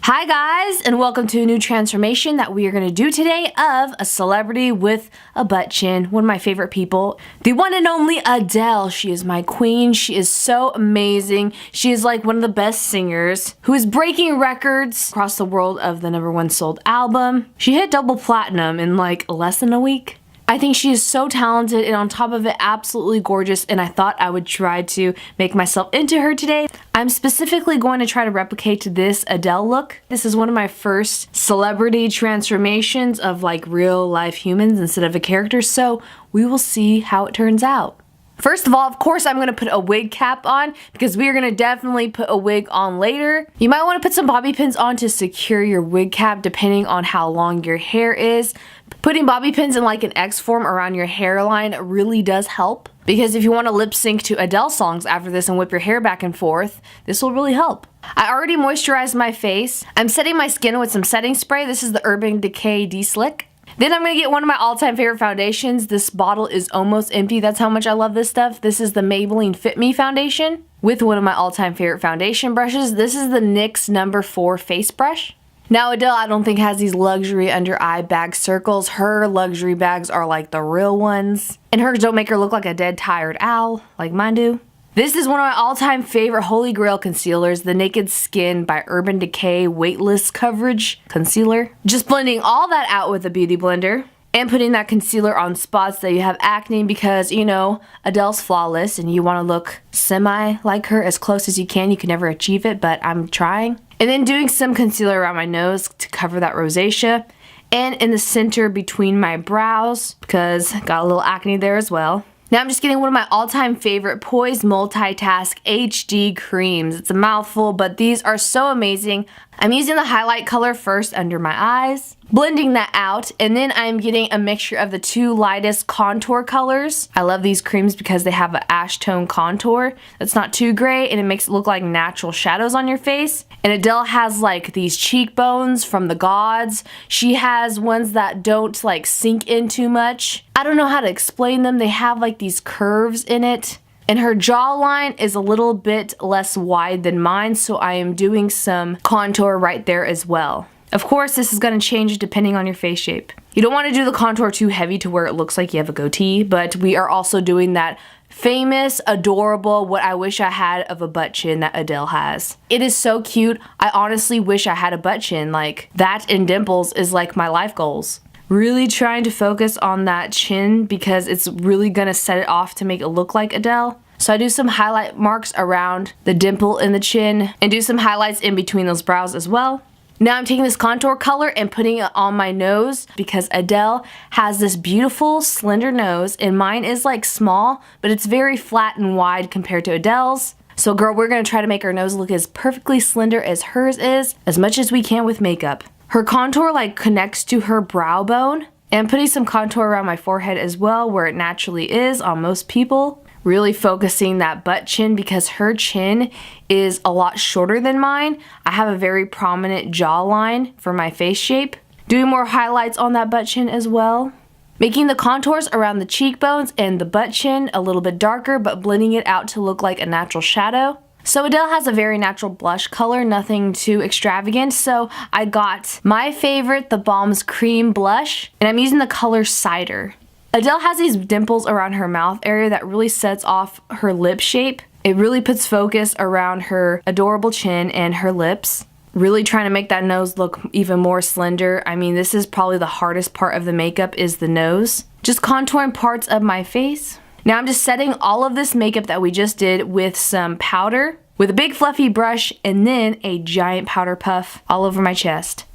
Hi guys, and welcome to a new transformation that we are going to do today of a celebrity with a butt chin, one of my favorite people, the one and only Adele. She is my queen. She is so amazing. She is like one of the best singers who is breaking records across the world of the #1 sold album. She hit double platinum in like less than a week. I think she is so talented and on top of it absolutely gorgeous, and I thought I would try to make myself into her today. I'm specifically going to try to replicate this Adele look. This is one of my first celebrity transformations of like real life humans instead of a character, so we will see how it turns out. First of all, of course, I'm going to put a wig cap on because we are going to definitely put a wig on later. You might want to put some bobby pins on to secure your wig cap depending on how long your hair is. Putting bobby pins in like an X form around your hairline really does help, because if you want to lip sync to Adele songs after this and whip your hair back and forth, this will really help. I already moisturized my face. I'm setting my skin with some setting spray. This is the Urban Decay De-Slick. Then I'm going to get one of my all-time favorite foundations. This bottle is almost empty. That's how much I love this stuff. This is the Maybelline Fit Me foundation with one of my all-time favorite foundation brushes. This is the NYX No. 4 face brush. Now Adele, I don't think, has these luxury under eye bag circles. Her luxury bags are like the real ones. And hers don't make her look like a dead tired owl like mine do. This is one of my all-time favorite holy grail concealers, the Naked Skin by Urban Decay Weightless Coverage Concealer. Just blending all that out with a beauty blender and putting that concealer on spots that you have acne because, you know, Adele's flawless and you want to look semi like her as close as you can. You can never achieve it, but I'm trying. And then doing some concealer around my nose to cover that rosacea, and in the center between my brows because got a little acne there as well. Now I'm just getting one of my all-time favorite Poise Multitask HD creams. It's a mouthful, but these are so amazing. I'm using the highlight color first under my eyes, blending that out, and then I'm getting a mixture of the two lightest contour colors. I love these creams because they have an ash tone contour that's not too gray, and it makes it look like natural shadows on your face. And Adele has like these cheekbones from the gods. She has ones that don't like sink in too much. I don't know how to explain them. They have like these curves in it. And her jawline is a little bit less wide than mine, so I am doing some contour right there as well. Of course, this is going to change depending on your face shape. You don't want to do the contour too heavy to where it looks like you have a goatee, but we are also doing that famous, adorable, what I wish I had of a butt chin that Adele has. It is so cute. I honestly wish I had a butt chin. Like, that and dimples is like my life goals. Really trying to focus on that chin because it's really gonna set it off to make it look like Adele. So I do some highlight marks around the dimple in the chin and do some highlights in between those brows as well. Now I'm taking this contour color and putting it on my nose because Adele has this beautiful slender nose and mine is like small, but it's very flat and wide compared to Adele's. So girl, we're gonna try to make our nose look as perfectly slender as hers is, as much as we can with makeup. Her contour like connects to her brow bone, and I'm putting some contour around my forehead as well where it naturally is on most people. Really focusing that butt chin because her chin is a lot shorter than mine. I have a very prominent jawline for my face shape. Doing more highlights on that butt chin as well. Making the contours around the cheekbones and the butt chin a little bit darker, but blending it out to look like a natural shadow. So Adele has a very natural blush color, nothing too extravagant, so I got my favorite, the Balm's Cream Blush, and I'm using the color Cider. Adele has these dimples around her mouth area that really sets off her lip shape. It really puts focus around her adorable chin and her lips. Really trying to make that nose look even more slender. I mean, this is probably the hardest part of the makeup is the nose. Just contouring parts of my face. Now I'm just setting all of this makeup that we just did with some powder, with a big fluffy brush, and then a giant powder puff all over my chest.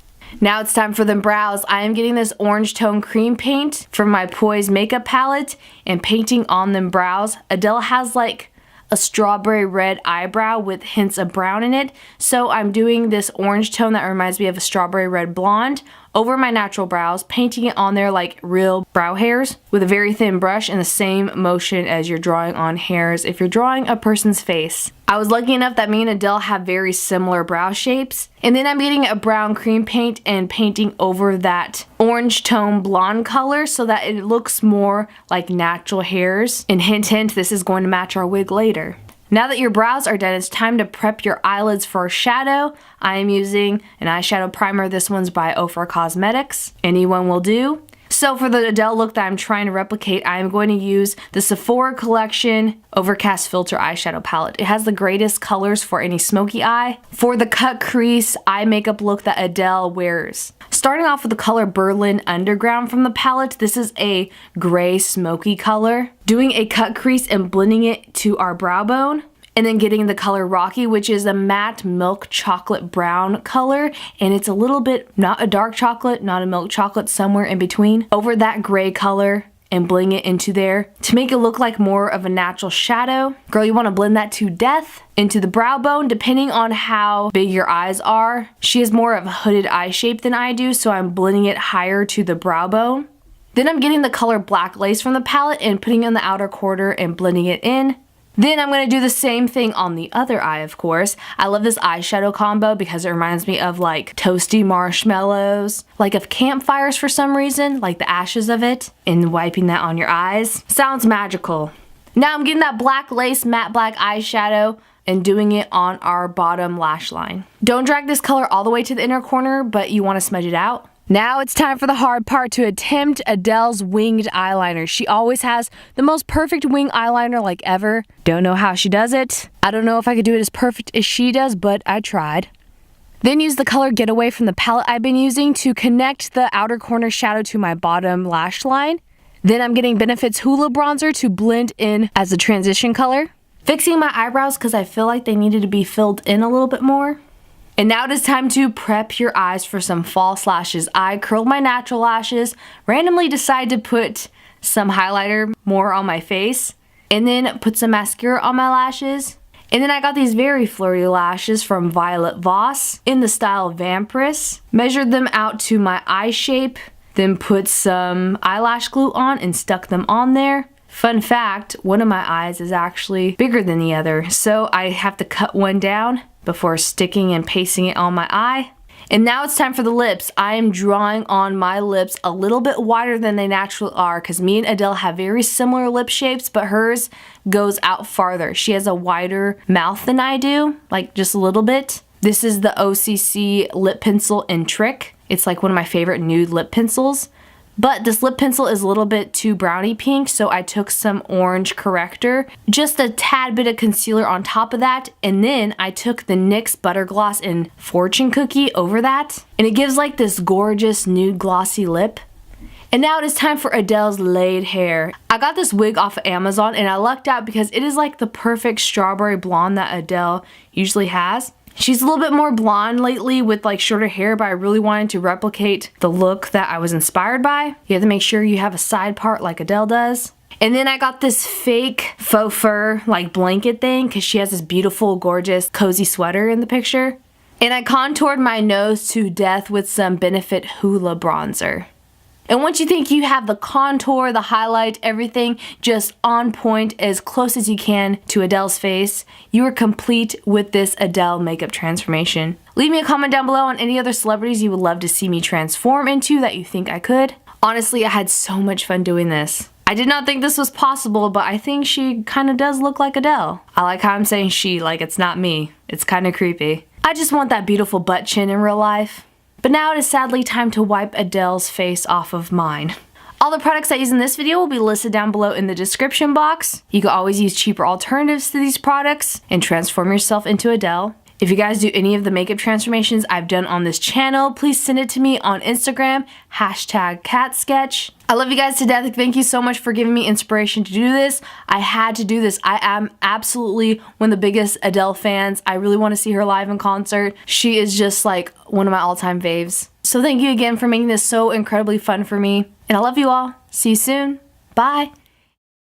Now it's time for the brows. I am getting this orange tone cream paint from my Poise makeup palette and painting on them brows. Adele has like a strawberry red eyebrow with hints of brown in it, so I'm doing this orange tone that reminds me of a strawberry red blonde over my natural brows, painting it on there like real brow hairs with a very thin brush in the same motion as you're drawing on hairs if you're drawing a person's face. I was lucky enough that me and Adele have very similar brow shapes. And then I'm getting a brown cream paint and painting over that orange tone blonde color so that it looks more like natural hairs. And hint hint, this is going to match our wig later. Now that your brows are done, it's time to prep your eyelids for a shadow. I am using an eyeshadow primer. This one's by Ofra Cosmetics. Anyone will do. So for the Adele look that I'm trying to replicate, I am going to use the Sephora Collection Overcast Filter Eyeshadow Palette. It has the greatest colors for any smoky eye. For the cut crease eye makeup look that Adele wears. Starting off with the color Berlin Underground from the palette, this is a gray smoky color. Doing a cut crease and blending it to our brow bone. And then getting the color Rocky, which is a matte milk chocolate brown color. And it's a little bit, not a dark chocolate, not a milk chocolate, somewhere in between. Over that gray color and blend it into there to make it look like more of a natural shadow. Girl, you want to blend that to death into the brow bone, depending on how big your eyes are. She has more of a hooded eye shape than I do, so I'm blending it higher to the brow bone. Then I'm getting the color Black Lace from the palette and putting it in the outer quarter and blending it in. Then I'm going to do the same thing on the other eye, of course. I love this eyeshadow combo because it reminds me of like toasty marshmallows, like of campfires for some reason, like the ashes of it, and wiping that on your eyes. Sounds magical. Now I'm getting that Black Lace matte black eyeshadow and doing it on our bottom lash line. Don't drag this color all the way to the inner corner, but you want to smudge it out. Now it's time for the hard part, to attempt Adele's winged eyeliner. She always has the most perfect wing eyeliner like ever. Don't know how she does it. I don't know if I could do it as perfect as she does, but I tried. Then use the color Getaway from the palette I've been using to connect the outer corner shadow to my bottom lash line. Then I'm getting Benefit's Hula Bronzer to blend in as a transition color. Fixing my eyebrows because I feel like they needed to be filled in a little bit more. And now it is time to prep your eyes for some false lashes. I curled my natural lashes, randomly decided to put some highlighter more on my face, and then put some mascara on my lashes. And then I got these very flirty lashes from Violet Voss in the style Vampiress. Measured them out to my eye shape, then put some eyelash glue on and stuck them on there. Fun fact, one of my eyes is actually bigger than the other, so I have to cut one down before sticking and pasting it on my eye. And now it's time for the lips. I am drawing on my lips a little bit wider than they naturally are because me and Adele have very similar lip shapes, but hers goes out farther. She has a wider mouth than I do, like just a little bit. This is the OCC lip pencil in Trick. It's like one of my favorite nude lip pencils. But this lip pencil is a little bit too brownie pink, so I took some orange corrector, just a tad bit of concealer on top of that, and then I took the NYX Butter Gloss in Fortune Cookie over that, and it gives like this gorgeous nude glossy lip. And now it is time for Adele's laid hair. I got this wig off of Amazon and I lucked out because it is like the perfect strawberry blonde that Adele usually has. She's a little bit more blonde lately with like shorter hair, but I really wanted to replicate the look that I was inspired by. You have to make sure you have a side part like Adele does. And then I got this fake faux fur like blanket thing because she has this beautiful, gorgeous, cozy sweater in the picture. And I contoured my nose to death with some Benefit Hula Bronzer. And once you think you have the contour, the highlight, everything just on point as close as you can to Adele's face, you are complete with this Adele makeup transformation. Leave me a comment down below on any other celebrities you would love to see me transform into that you think I could. Honestly, I had so much fun doing this. I did not think this was possible, but I think she kind of does look like Adele. I like how I'm saying she, like it's not me. It's kind of creepy. I just want that beautiful butt chin in real life. But now it is sadly time to wipe Adele's face off of mine. All the products I use in this video will be listed down below in the description box. You can always use cheaper alternatives to these products and transform yourself into Adele. If you guys do any of the makeup transformations I've done on this channel, please send it to me on Instagram, #catsketch. I love you guys to death. Thank you so much for giving me inspiration to do this. I had to do this. I am absolutely one of the biggest Adele fans. I really want to see her live in concert. She is just like one of my all-time faves. So thank you again for making this so incredibly fun for me. And I love you all. See you soon. Bye.